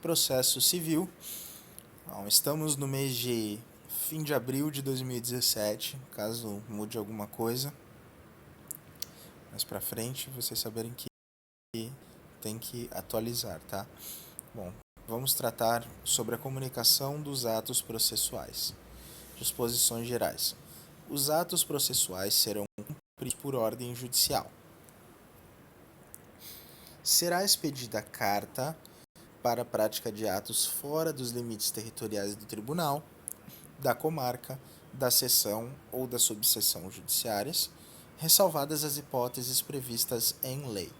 processo civil. Bom, estamos no mês de fim de abril de 2017, caso mude alguma coisa. Mais pra frente, vocês saberem que tem que atualizar, tá? Bom, vamos tratar sobre a comunicação dos atos processuais. Disposições gerais. Os atos processuais serão cumpridos por ordem judicial. Será expedida carta para a prática de atos fora dos limites territoriais do tribunal, da comarca, da seção ou da subseção judiciárias, ressalvadas as hipóteses previstas em lei.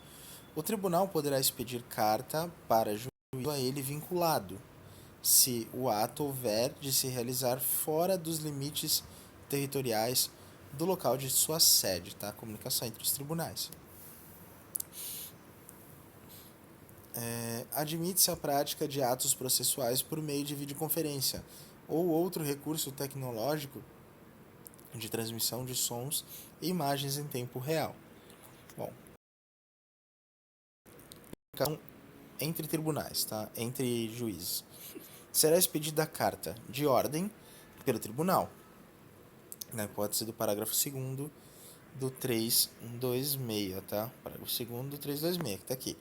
O tribunal poderá expedir carta para juízo a ele vinculado, se o ato houver de se realizar fora dos limites territoriais do local de sua sede, tá? Comunicação entre os tribunais. Admite-se a prática de atos processuais por meio de videoconferência ou outro recurso tecnológico de transmissão de sons e imagens em tempo real. Bom, entre tribunais, tá? Entre juízes. Será expedida a carta de ordem pelo tribunal, na hipótese do parágrafo 2º do 326, tá? Parágrafo 2º do 326, que está aqui.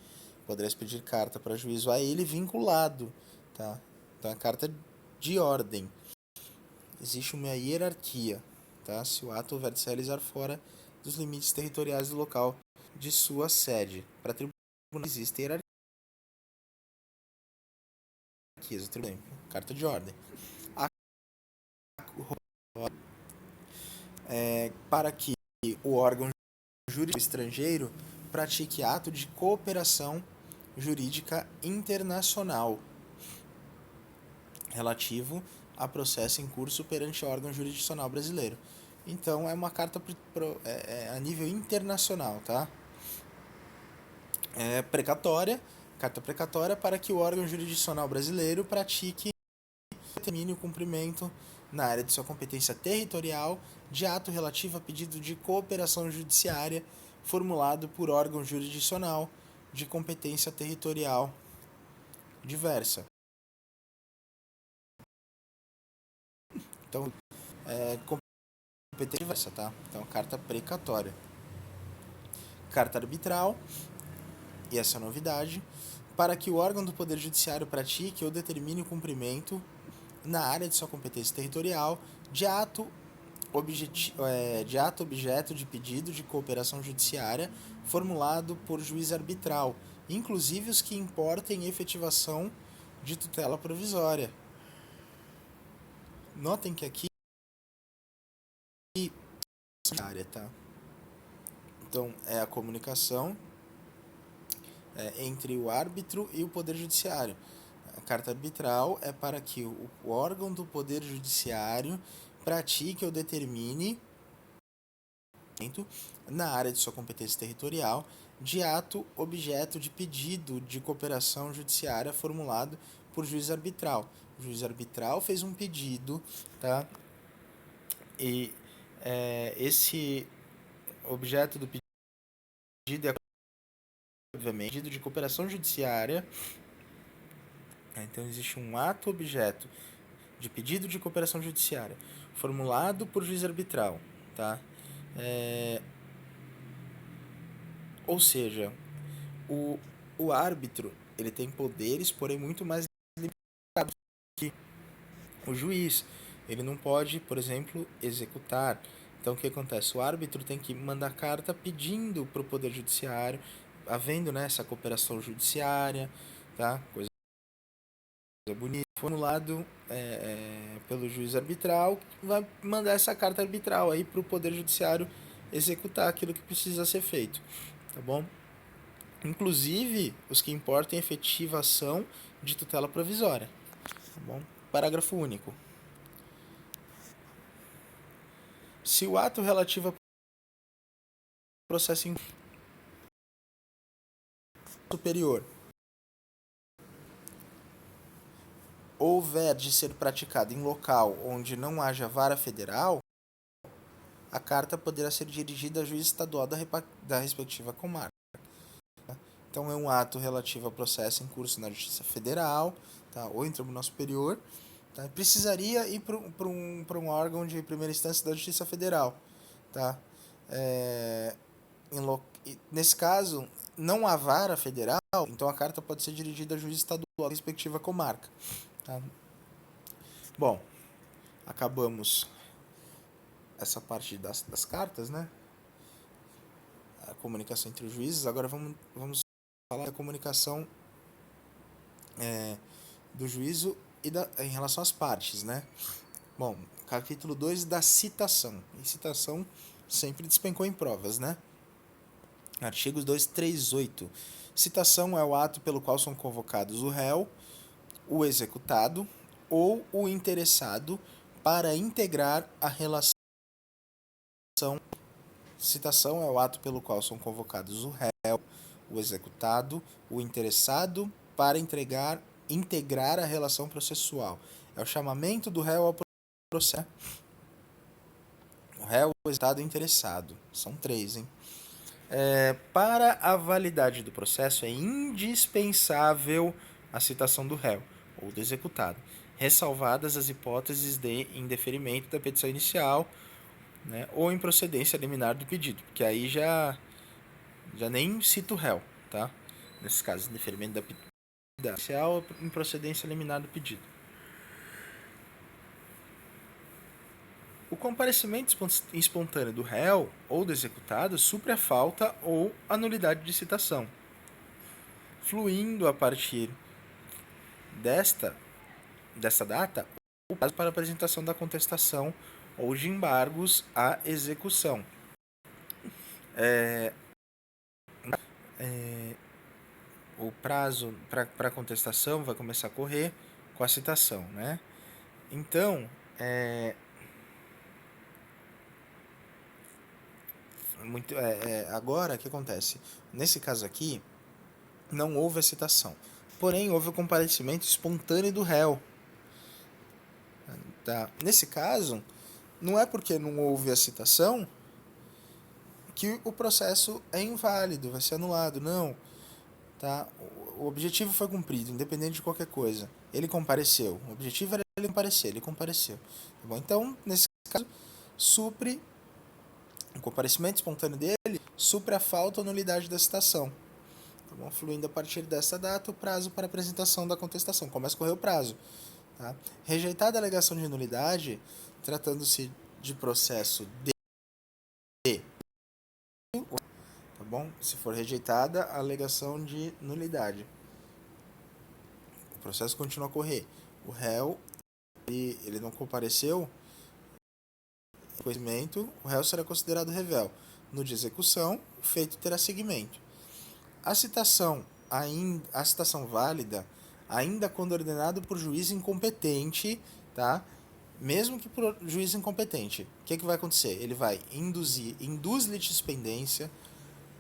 Poderá expedir carta para juízo a ele vinculado, tá? Então, a carta de ordem. Existe uma hierarquia, tá? Se o ato houver de se realizar fora dos limites territoriais do local de sua sede. Para tribunal existe hierarquia. Carta de ordem. Para que o órgão jurídico estrangeiro pratique ato de cooperação jurídica internacional relativo a processo em curso perante o órgão jurisdicional brasileiro. Então, é uma carta a nível internacional, tá? É precatória, carta precatória para que o órgão jurisdicional brasileiro pratique e determine o cumprimento na área de sua competência territorial de ato relativo a pedido de cooperação judiciária formulado por órgão jurisdicional de competência territorial diversa. Então, competência diversa, tá? Então, carta precatória. Carta arbitral, e essa é a novidade, para que o órgão do Poder Judiciário pratique ou determine o cumprimento na área de sua competência territorial de ato objeto de pedido de cooperação judiciária formulado por juiz arbitral, inclusive os que importem efetivação de tutela provisória. Notem que aqui área, tá? Então, é a comunicação entre o árbitro e o Poder Judiciário. A carta arbitral é para que o órgão do Poder Judiciário pratique ou determine na área de sua competência territorial de ato objeto de pedido de cooperação judiciária formulado por juiz arbitral. O juiz arbitral fez um pedido, tá? E esse objeto do pedido é, obviamente, pedido de cooperação judiciária. Então, existe um ato objeto de pedido de cooperação judiciária formulado por juiz arbitral, tá? Ou seja, o árbitro ele tem poderes, porém muito mais limitados que o juiz. Ele não pode, por exemplo, executar. Então, o que acontece? O árbitro tem que mandar carta pedindo para o Poder Judiciário, havendo, né, essa cooperação judiciária, tá? Coisa bonita. Formulado pelo juiz arbitral, vai mandar essa carta arbitral aí para o Poder Judiciário executar aquilo que precisa ser feito, tá bom? Inclusive, os que importam efetivação de tutela provisória, tá bom? Parágrafo único. Se o ato relativo a processo superior houver de ser praticado em local onde não haja vara federal, a carta poderá ser dirigida ao juiz estadual da respectiva comarca. Então, é um ato relativo ao processo em curso na Justiça Federal, tá? Ou em Tribunal Superior. Tá? Precisaria ir para um órgão de primeira instância da Justiça Federal. Tá? Nesse caso, não há vara federal, então a carta pode ser dirigida a juiz estadual da respectiva comarca. Tá? Bom, acabamos essa parte das cartas, né? A comunicação entre os juízes. Agora vamos falar da comunicação do juízo em relação às partes, né? Bom, capítulo 2 da citação. E citação sempre despencou em provas, né? Artigos 238. Citação é o ato pelo qual são convocados o réu, o executado ou o interessado para integrar a relação. Citação é o ato pelo qual são convocados o réu, o executado, o interessado para integrar a relação processual. É o chamamento do réu ao processo. O réu, o executado e o interessado. São 3, hein? Para a validade do processo é indispensável a citação do réu ou do executado, ressalvadas as hipóteses de indeferimento da petição inicial, né, ou improcedência liminar do pedido, porque aí já nem cita o réu, tá? Nesse caso, indeferimento da petição inicial ou improcedência liminar do pedido. O comparecimento espontâneo do réu ou do executado supre a falta ou a nulidade de citação, fluindo a partir desta data o prazo para apresentação da contestação ou de embargos à execução. O prazo para contestação vai começar a correr com a citação, né? Então, agora o que acontece? Nesse caso aqui, não houve a citação, porém houve o comparecimento espontâneo do réu. Tá? Nesse caso, não é porque não houve a citação que o processo é inválido, vai ser anulado, não. Tá? O objetivo foi cumprido, independente de qualquer coisa. Ele compareceu. O objetivo era ele compareceu. Tá bom? Então, nesse caso, supre o comparecimento espontâneo dele, supre a falta ou nulidade da citação. Tá bom? Fluindo a partir dessa data, o prazo para apresentação da contestação. Começa a correr o prazo. Tá? Rejeitada a alegação de nulidade, tratando-se de processo de tá bom? Se for rejeitada a alegação de nulidade, o processo continua a correr. O réu ele não compareceu, o réu será considerado revel. No de execução, o feito terá seguimento. A citação válida, ainda quando ordenado por juiz incompetente, tá? Mesmo que por juiz incompetente, o que vai acontecer? Ele vai induz litispendência,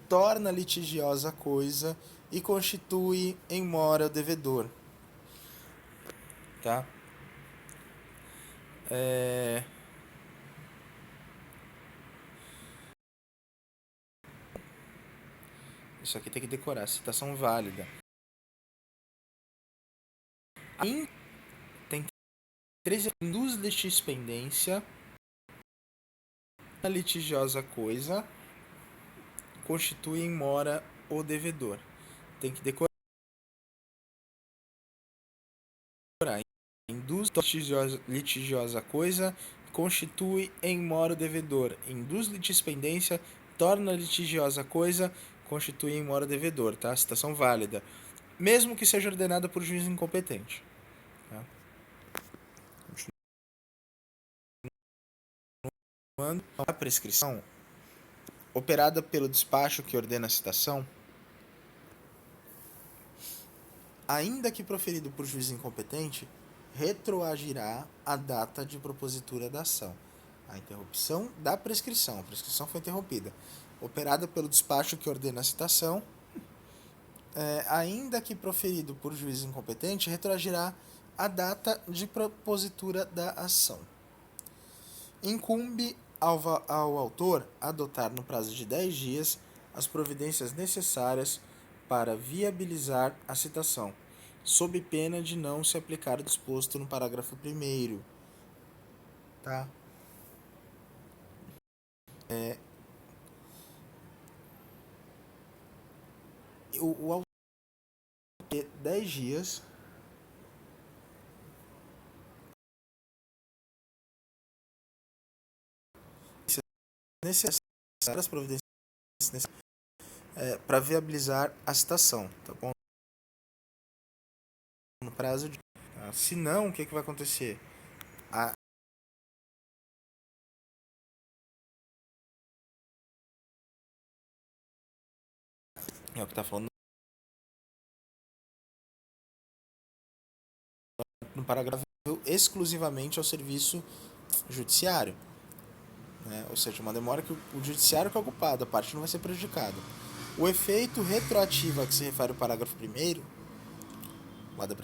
torna litigiosa a coisa e constitui em mora o devedor. Tá? Isso aqui tem que decorar. Citação válida. Tem 13. Induz litispendência, a litigiosa coisa, constitui em mora o devedor. Tem que decorar. Induz litigiosa coisa, constitui em mora o devedor. Induz litispendência, torna litigiosa coisa, constitui em mora o devedor. Tá? Citação válida. Mesmo que seja ordenada por juiz incompetente. Tá? A prescrição operada pelo despacho que ordena a citação, ainda que proferido por juiz incompetente, retroagirá a data de propositura da ação. A interrupção da prescrição. A prescrição foi interrompida. Operada pelo despacho que ordena a citação, ainda que proferido por juiz incompetente, retroagirá a data de propositura da ação. Incumbe ao autor adotar no prazo de 10 dias as providências necessárias para viabilizar a citação, sob pena de não se aplicar o disposto no parágrafo 1º, tá? O autor tem 10 dias necessárias providências para viabilizar a citação, tá bom? No prazo de... Se não, o que vai acontecer? É o que está falando no parágrafo exclusivamente ao serviço judiciário, né? Ou seja, uma demora que o judiciário que é ocupado, a parte não vai ser prejudicada. O efeito retroativo a que se refere o parágrafo 1º, lá da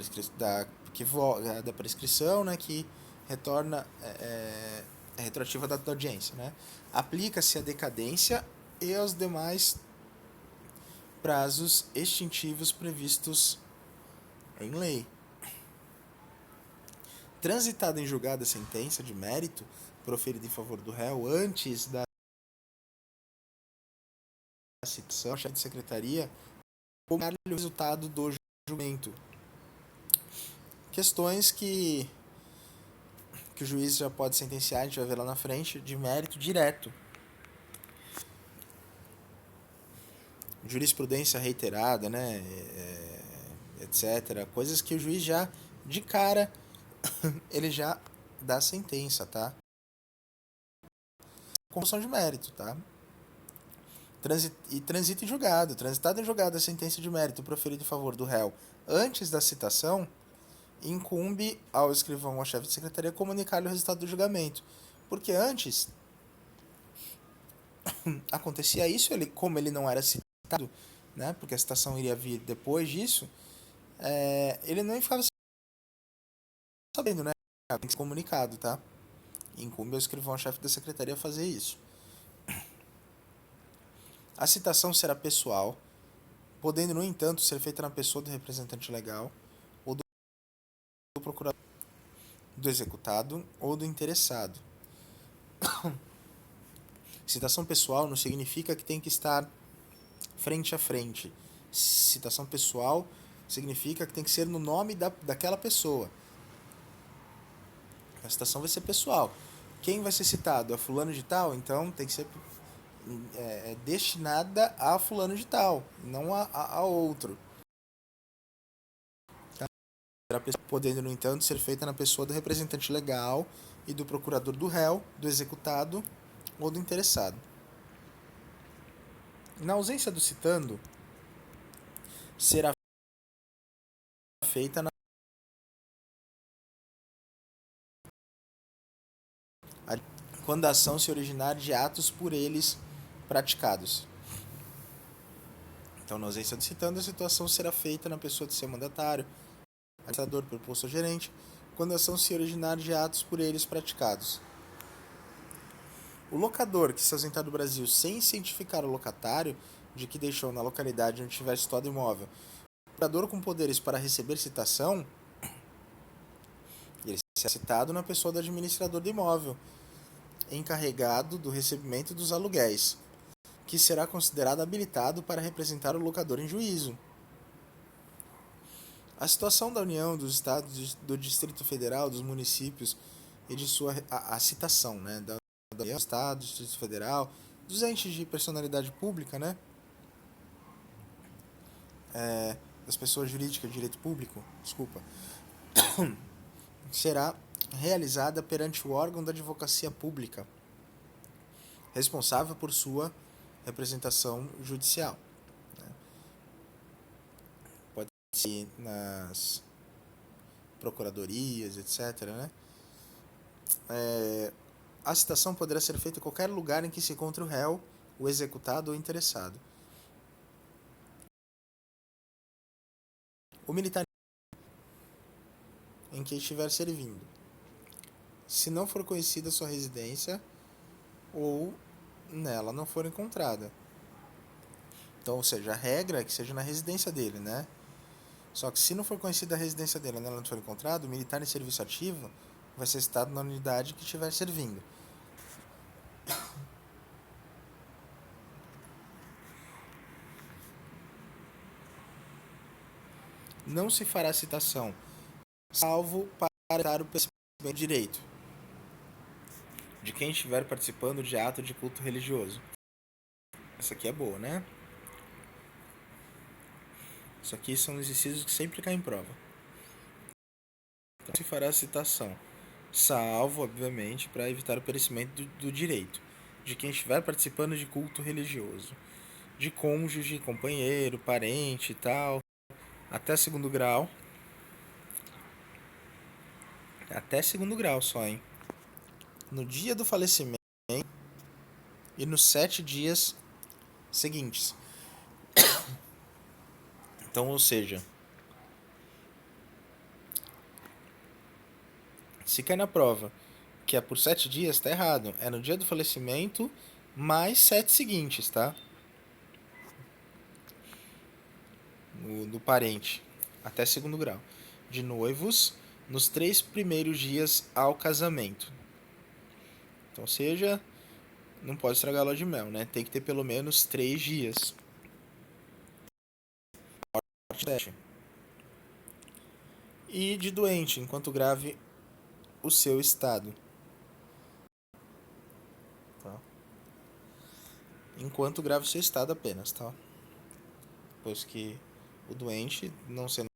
prescrição, né, que retorna é retroativa da audiência, né? Aplica-se à decadência e aos demais prazos extintivos previstos em lei. Transitada em julgada a sentença de mérito proferida em favor do réu antes da citação, a chefe de secretaria comunicar o resultado do julgamento. Questões que o juiz já pode sentenciar, a gente vai ver lá na frente, de mérito direto. Jurisprudência reiterada, né, etc. Coisas que o juiz já, de cara, ele já dá sentença, tá? Construção de mérito, tá? Transita em julgado. Transitada em julgado a sentença de mérito proferida em favor do réu antes da citação, incumbe ao escrivão ou ao chefe de secretaria comunicar-lhe o resultado do julgamento. Porque antes acontecia isso, como ele não era citado, né, porque a citação iria vir depois disso, ele não ficava sabendo, né, tem que ser comunicado, tá? Incumbe ao escrivão ou ao chefe da secretaria fazer isso. A citação será pessoal, podendo, no entanto, ser feita na pessoa do representante legal, ou do procurador, do executado ou do interessado. Citação pessoal não significa que tem que estar frente a frente. Citação pessoal significa que tem que ser no nome daquela pessoa. A citação vai ser pessoal. Quem vai ser citado? É fulano de tal? Então tem que ser destinada a fulano de tal, não a outro. Tá? Podendo, no entanto, ser feita na pessoa do representante legal e do procurador do réu, do executado ou do interessado. Na ausência do citando, será feita quando a ação se originar de atos por eles praticados. Então, na ausência do citando, a situação será feita na pessoa de seu mandatário, administrador, proposto ao gerente, quando a ação se originar de atos por eles praticados. O locador que se ausentar do Brasil sem cientificar o locatário de que deixou na localidade onde tiver situado o imóvel, o locador com poderes para receber citação, ele será citado na pessoa do administrador do imóvel, encarregado do recebimento dos aluguéis, que será considerado habilitado para representar o locador em juízo. A situação da União, dos Estados, do Distrito Federal, dos municípios e de sua a citação, né, da União, do Estado, do Distrito Federal, dos entes de personalidade pública, né, das pessoas jurídicas de direito público, será realizada perante o órgão da advocacia pública, responsável por sua representação judicial. Pode ser nas procuradorias, etc., né? A citação poderá ser feita em qualquer lugar em que se encontre o réu, o executado ou interessado. O militar em que estiver servindo, se não for conhecida sua residência ou nela não for encontrada. Então, ou seja, a regra é que seja na residência dele, né? Só que se não for conhecida a residência dele, né, ela não for encontrado, o militar em serviço ativo vai ser citado na unidade que estiver servindo. Não se fará citação, salvo para dar o percebimento direito de quem estiver participando de ato de culto religioso. Essa aqui é boa, né? Isso aqui são os incisos que sempre caem em prova. Então se fará citação, salvo, obviamente, para evitar o perecimento do direito de quem estiver participando de culto religioso, de cônjuge, companheiro, parente e tal, até segundo grau. Até segundo grau só, hein? No dia do falecimento e nos 7 dias seguintes. Então, ou seja, se cai na prova que é por 7 dias, tá errado. É no dia do falecimento mais 7 seguintes, tá? Do parente, até segundo grau. De noivos, nos 3 primeiros dias ao casamento. Então, seja, não pode estragar a lua de mel, né? Tem que ter pelo menos 3 dias. E de doente, enquanto grave o seu estado. Tá? Enquanto grave o seu estado apenas, tá? Pois que o doente não sendo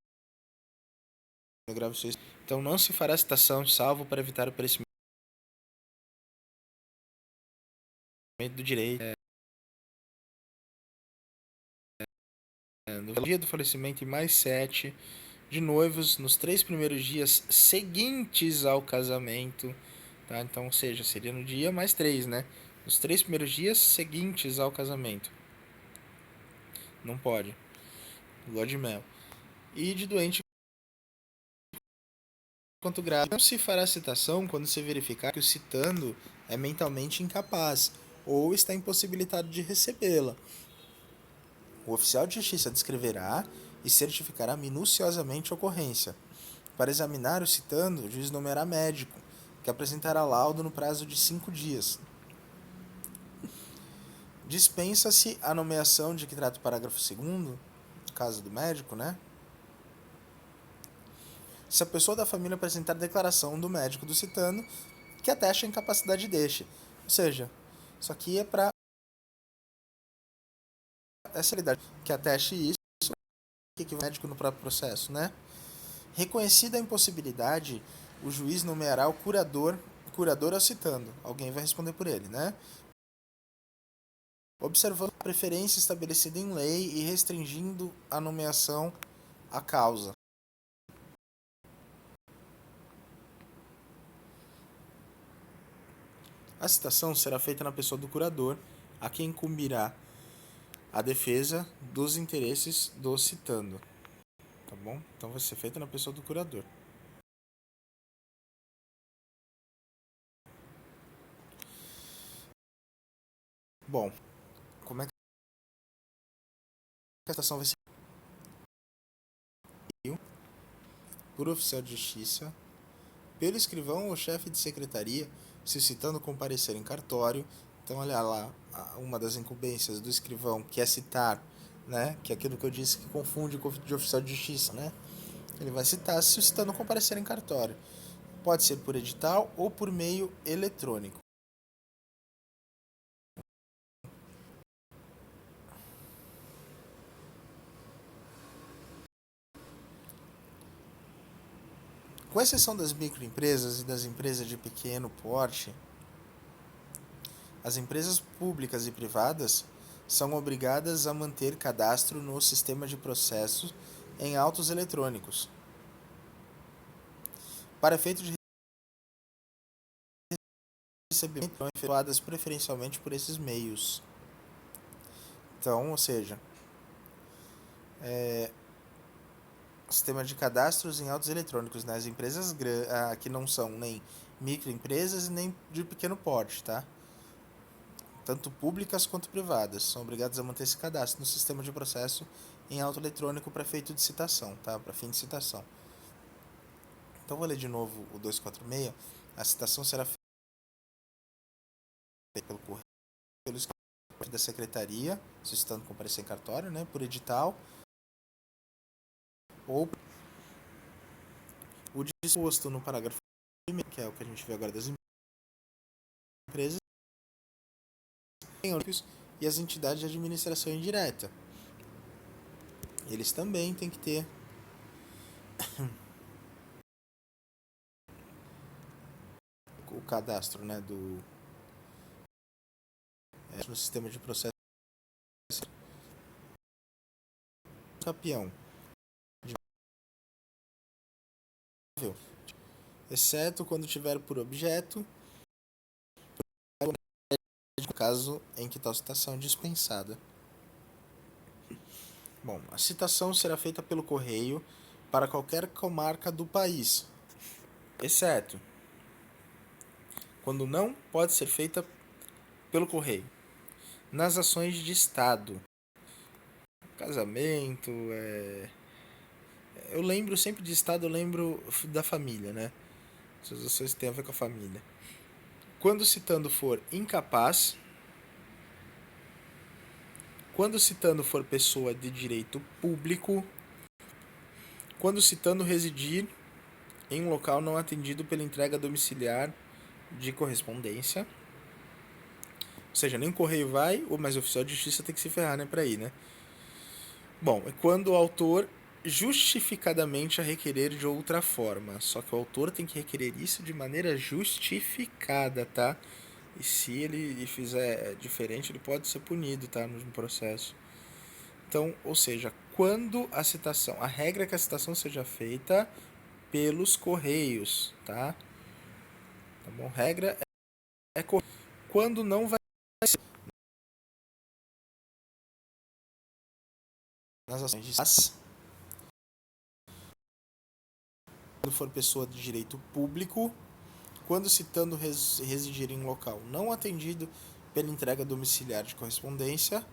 grave o seu estado. Então não se fará citação salvo para evitar o perecimento do direito. No dia do falecimento e mais 7 de noivos nos 3 primeiros dias seguintes ao casamento, tá? Então, ou seja, seria no dia mais 3, né? Nos 3 primeiros dias seguintes ao casamento. Não pode. Lua de mel. E de doente quanto grave. Não se fará citação quando se verificar que o citando é mentalmente incapaz ou está impossibilitado de recebê-la. O oficial de justiça descreverá e certificará minuciosamente a ocorrência. Para examinar o citando, o juiz nomeará médico, que apresentará laudo no prazo de 5 dias. Dispensa-se a nomeação de que trata o parágrafo 2º, no caso do médico, né? Se a pessoa da família apresentar declaração do médico do citando que ateste a incapacidade deste. Ou seja, isso aqui é para essa realidade que ateste isso, que o médico no próprio processo, né? Reconhecida a impossibilidade, o juiz nomeará o curador ao citando. Alguém vai responder por ele, né? Observando a preferência estabelecida em lei e restringindo a nomeação à causa. A citação será feita na pessoa do curador, a quem incumbirá a defesa dos interesses do citando. Tá bom? Então vai ser feita na pessoa do curador. Bom, como é que a citação vai ser? Por oficial de justiça, pelo escrivão ou chefe de secretaria, se citando comparecer em cartório. Então, olha lá, uma das incumbências do escrivão, que é citar, né? Que é aquilo que eu disse que confunde com de oficial de justiça, né? Ele vai citar se o citando comparecer em cartório. Pode ser por edital ou por meio eletrônico. Com exceção das microempresas e das empresas de pequeno porte, as empresas públicas e privadas são obrigadas a manter cadastro no sistema de processos em autos eletrônicos, para efeito de recebimento efetuadas preferencialmente por esses meios. Então, ou seja, sistema de cadastros em autos eletrônicos, né? As empresas que não são nem microempresas nem de pequeno porte, tá? tanto públicas quanto privadas, são obrigadas a manter esse cadastro no sistema de processo em auto eletrônico para efeito de citação, tá? Para fim de citação. Então vou ler de novo o 246. A citação será feita pelo correio, pelo escritório da secretaria, solicitando comparecer em cartório, né, por edital, ou o disposto no parágrafo 1º, que é o que a gente vê agora das empresas, e as entidades de administração indireta. Eles também têm que ter o cadastro, né, no sistema de processo campeão, exceto quando tiver por objeto, no caso em que tal citação é dispensada. Bom, a citação será feita pelo correio para qualquer comarca do país, exceto quando não pode ser feita pelo correio nas ações de Estado, casamento, eu lembro sempre de Estado, eu lembro da família, né? Essas ações têm a ver com a família. Quando citando for incapaz, quando citando for pessoa de direito público, quando citando residir em um local não atendido pela entrega domiciliar de correspondência, ou seja, nem o correio vai, mas o oficial de justiça tem que se ferrar, né, pra ir, né? Bom, é quando o autor justificadamente a requerer de outra forma. Só que o autor tem que requerer isso de maneira justificada, tá? E se ele fizer diferente, ele pode ser punido, tá? No processo. Então, ou seja, quando a citação, a regra é que a citação seja feita pelos correios, tá? Tá bom? Regra é quando não vai ser nas ações de quando for pessoa de direito público, quando citando residir em local não atendido pela entrega domiciliar de correspondência,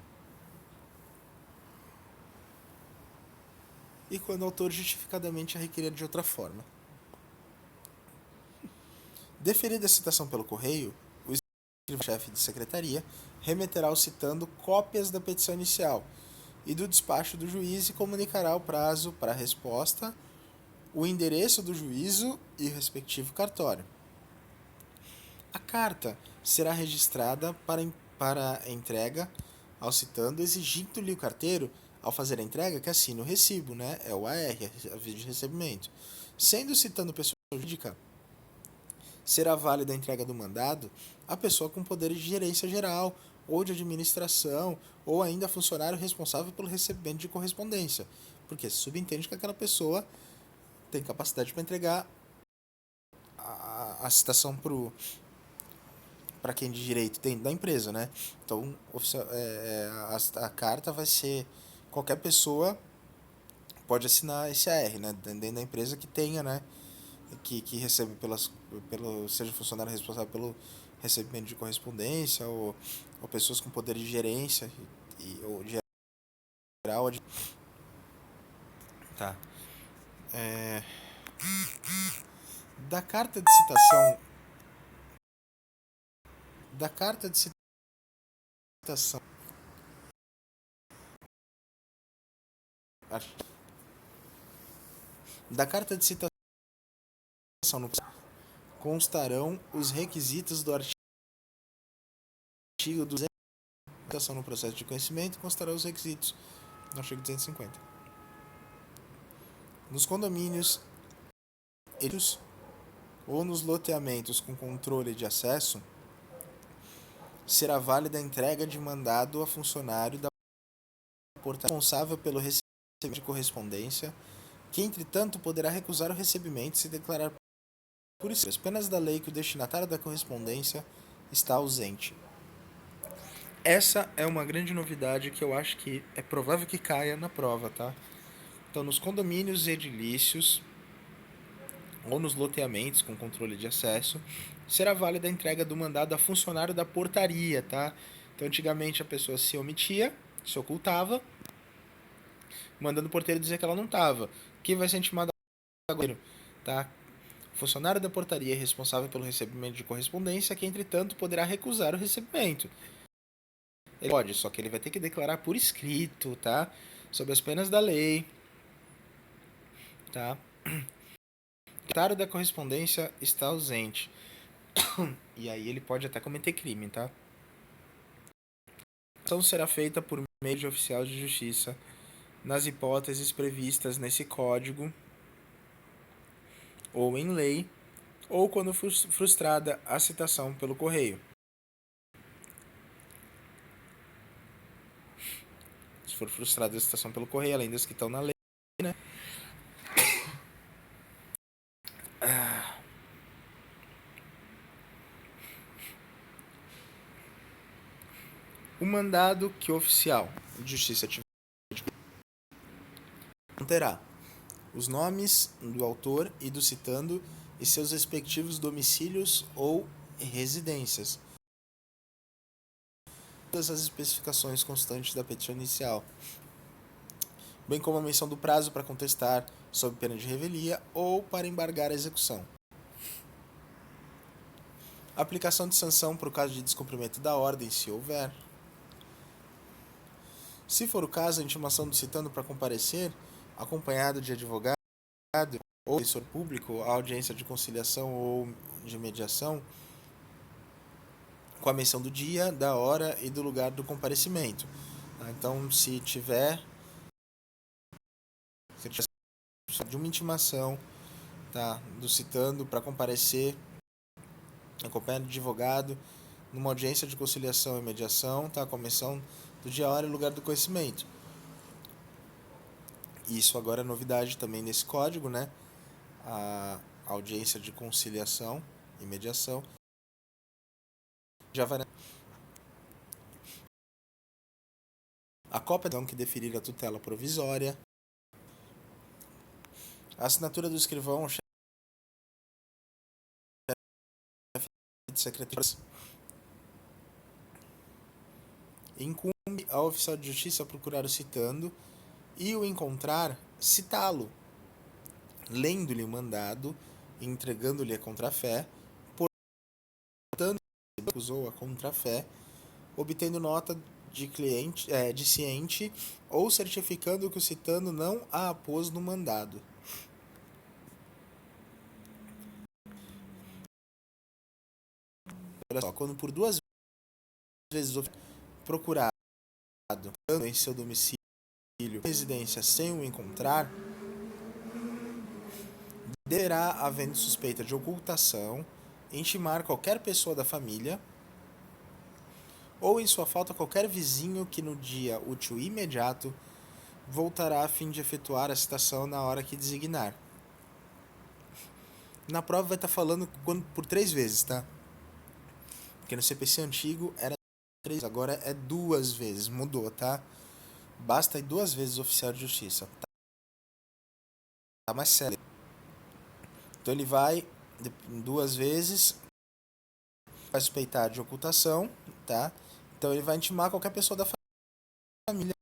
e quando o autor justificadamente a requerer de outra forma. Deferida a citação pelo correio, o escrivão-chefe de secretaria remeterá ao citando cópias da petição inicial e do despacho do juiz e comunicará o prazo para a resposta, o endereço do juízo e o respectivo cartório. A carta será registrada para entrega ao citando, exigindo-lhe o carteiro, ao fazer a entrega, que assine o recibo, né? É o AR, aviso de recebimento. Sendo citando pessoa jurídica, será válida a entrega do mandado a pessoa com poderes de gerência geral, ou de administração, ou ainda funcionário responsável pelo recebimento de correspondência, porque se subentende que aquela pessoa tem capacidade para entregar a citação para quem de direito tem da empresa, né? Então, a carta vai ser qualquer pessoa pode assinar esse AR, né? Dentro da empresa que tenha, né? Que recebe seja funcionário responsável pelo recebimento de correspondência ou pessoas com poder de gerência ou de geral. Tá. Da carta de citação da carta de citação da carta de citação constarão os requisitos do artigo 200. Citação no processo de conhecimento constarão os requisitos do artigo 250. Nos condomínios ou nos loteamentos com controle de acesso, será válida a entrega de mandado a funcionário da portaria responsável pelo recebimento de correspondência, que entretanto poderá recusar o recebimento se declarar por isso as penas da lei que o destinatário da correspondência está ausente. Essa é uma grande novidade que eu acho que é provável que caia na prova, tá? Então, nos condomínios edilícios ou nos loteamentos com controle de acesso, será válida a entrega do mandado a funcionário da portaria, tá? Então, antigamente a pessoa se omitia, se ocultava, mandando o porteiro dizer que ela não estava. Quem vai ser intimado agora? Tá? O funcionário da portaria é responsável pelo recebimento de correspondência, que entretanto poderá recusar o recebimento. Ele pode, só que ele vai ter que declarar por escrito, tá? Sob as penas da lei, tá? O secretário da correspondência está ausente. E aí ele pode até cometer crime, tá? A ação será feita por meio de oficial de justiça nas hipóteses previstas nesse código ou em lei, ou quando frustrada a citação pelo correio. Se for frustrada a citação pelo correio, além das que estão na lei, né? O mandado que o oficial de justiça tiver conterá os nomes do autor e do citando e seus respectivos domicílios ou residências. Todas as especificações constantes da petição inicial, bem como a menção do prazo para contestar sob pena de revelia ou para embargar a execução. Aplicação de sanção por caso de descumprimento da ordem, se houver. Se for o caso, a intimação do citando para comparecer, acompanhado de advogado ou defensor público, a audiência de conciliação ou de mediação, com a menção do dia, da hora e do lugar do comparecimento. Então, se tiver de uma intimação, tá, do citando para comparecer, acompanhado de advogado, numa audiência de conciliação e mediação, tá, com a menção do dia, hora e lugar do conhecimento. Isso agora é novidade também nesse código, né? A audiência de conciliação e mediação já vai. A cópia que deferir a tutela provisória, a assinatura do escrivão, chefe de secretário, incumbe ao oficial de justiça procurar o citando e o encontrar, citá-lo, lendo-lhe o mandado, entregando-lhe a contrafé, portando que acusou a contrafé, obtendo nota de ciente ou certificando que o citando não a apôs no mandado. Olha só, quando por duas vezes procurado em seu domicílio residência sem o encontrar, deverá, havendo suspeita de ocultação, intimar qualquer pessoa da família ou, em sua falta, qualquer vizinho que no dia útil imediato voltará a fim de efetuar a citação na hora que designar. Na prova vai estar falando por 3 vezes, tá? Porque no CPC antigo era 3, agora é 2 vezes, mudou, tá? Basta ir 2 vezes oficial de justiça. Tá mais sério. Então ele vai 2 vezes, vai suspeitar de ocultação, tá? Então ele vai intimar qualquer pessoa da família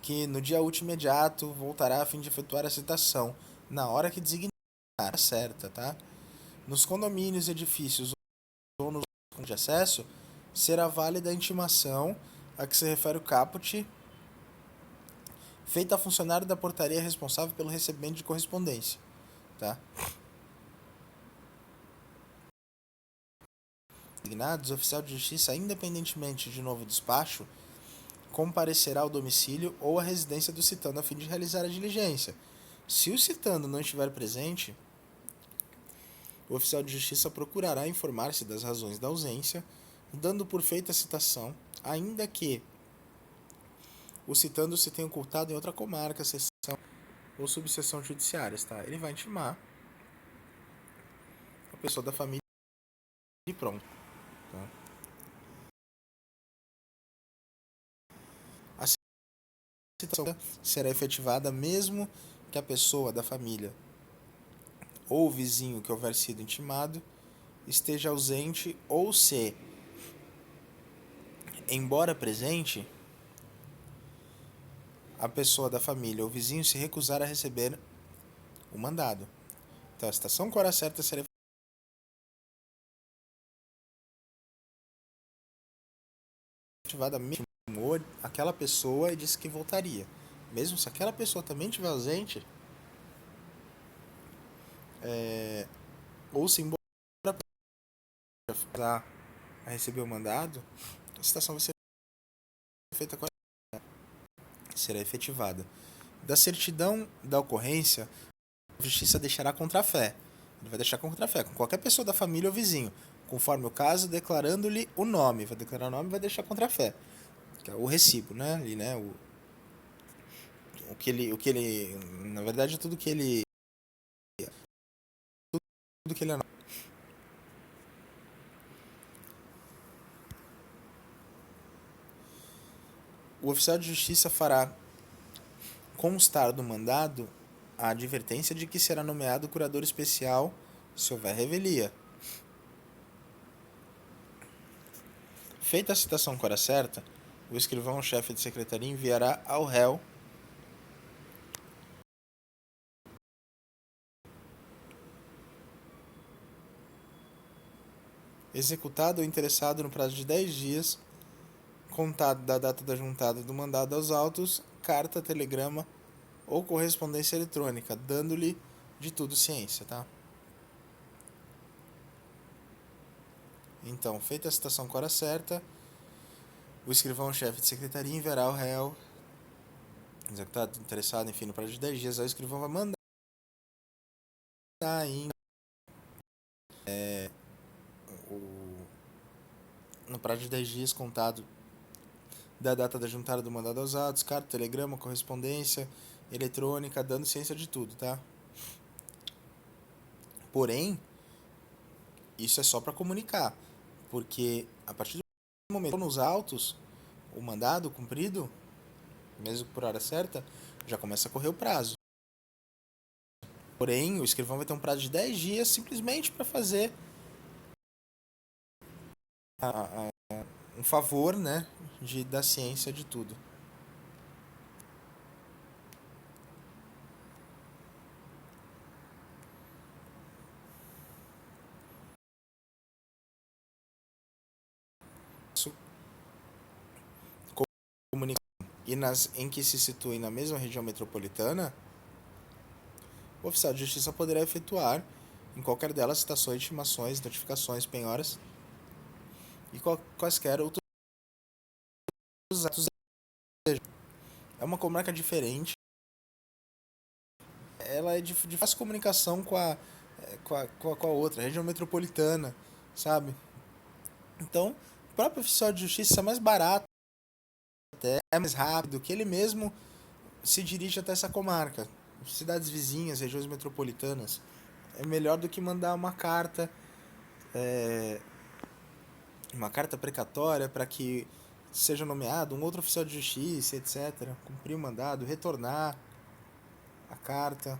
que no dia útil imediato voltará a fim de efetuar a citação na hora que designar certa, tá? Nos condomínios, edifícios ou nos de acesso, será válida a intimação a que se refere o caput feita a funcionário da portaria responsável pelo recebimento de correspondência, tá? Designados, o oficial de justiça, independentemente de novo despacho, comparecerá ao domicílio ou à residência do citando a fim de realizar a diligência. Se o citando não estiver presente, o oficial de justiça procurará informar-se das razões da ausência, dando por feita a citação, ainda que o citando se tenha ocultado em outra comarca, seção ou subseção judiciárias, tá? Ele vai intimar a pessoa da família e pronto, tá? A citação será efetivada mesmo que a pessoa da família ou o vizinho que houver sido intimado esteja ausente ou se, embora presente, a pessoa da família ou vizinho se recusar a receber o mandado. Então, a citação com hora certa será efetivada mesmo aquela pessoa e disse que voltaria. Mesmo se aquela pessoa também estiver ausente, ou se embora a receber o mandado, a citação vai ser feita com será efetivada. Da certidão da ocorrência, a justiça deixará contrafé. Ele vai deixar contrafé com qualquer pessoa da família ou vizinho, conforme o caso, declarando-lhe o nome. Vai declarar o nome e vai deixar contrafé. Que é o recibo, né? Ali, né? O que ele. Na verdade, tudo que ele. Tudo que ele anota. O oficial de justiça fará constar do mandado a advertência de que será nomeado curador especial se houver revelia. Feita a citação com hora certa, o escrivão-chefe de secretaria enviará ao réu executado ou interessado no prazo de 10 dias, contado da data da juntada do mandado aos autos, carta, telegrama ou correspondência eletrônica, dando-lhe de tudo ciência, tá? Então, feita a citação com hora certa, o escrivão-chefe de secretaria enviará ao réu executado, interessado, enfim, no prazo de 10 dias, o escrivão vai mandar ainda no prazo de 10 dias contado da data da juntada do mandado aos autos, carta, telegrama, correspondência eletrônica, dando ciência de tudo, tá? Porém, isso é só para comunicar, porque a partir do momento nos autos, o mandado cumprido, mesmo por hora certa, já começa a correr o prazo. Porém, o escrivão vai ter um prazo de 10 dias simplesmente para fazer um favor, né, da ciência de tudo. E nas em que se situem na mesma região metropolitana, o oficial de justiça poderá efetuar em qualquer delas citações, intimações, notificações, penhoras e quaisquer outros atos. É uma comarca diferente, ela é de fácil comunicação com a outra, região metropolitana, sabe? Então, o próprio oficial de justiça é mais barato, até é mais rápido, que ele mesmo se dirige até essa comarca. Cidades vizinhas, regiões metropolitanas, é melhor do que mandar uma carta precatória para que seja nomeado um outro oficial de justiça, etc. Cumprir o mandado, retornar a carta.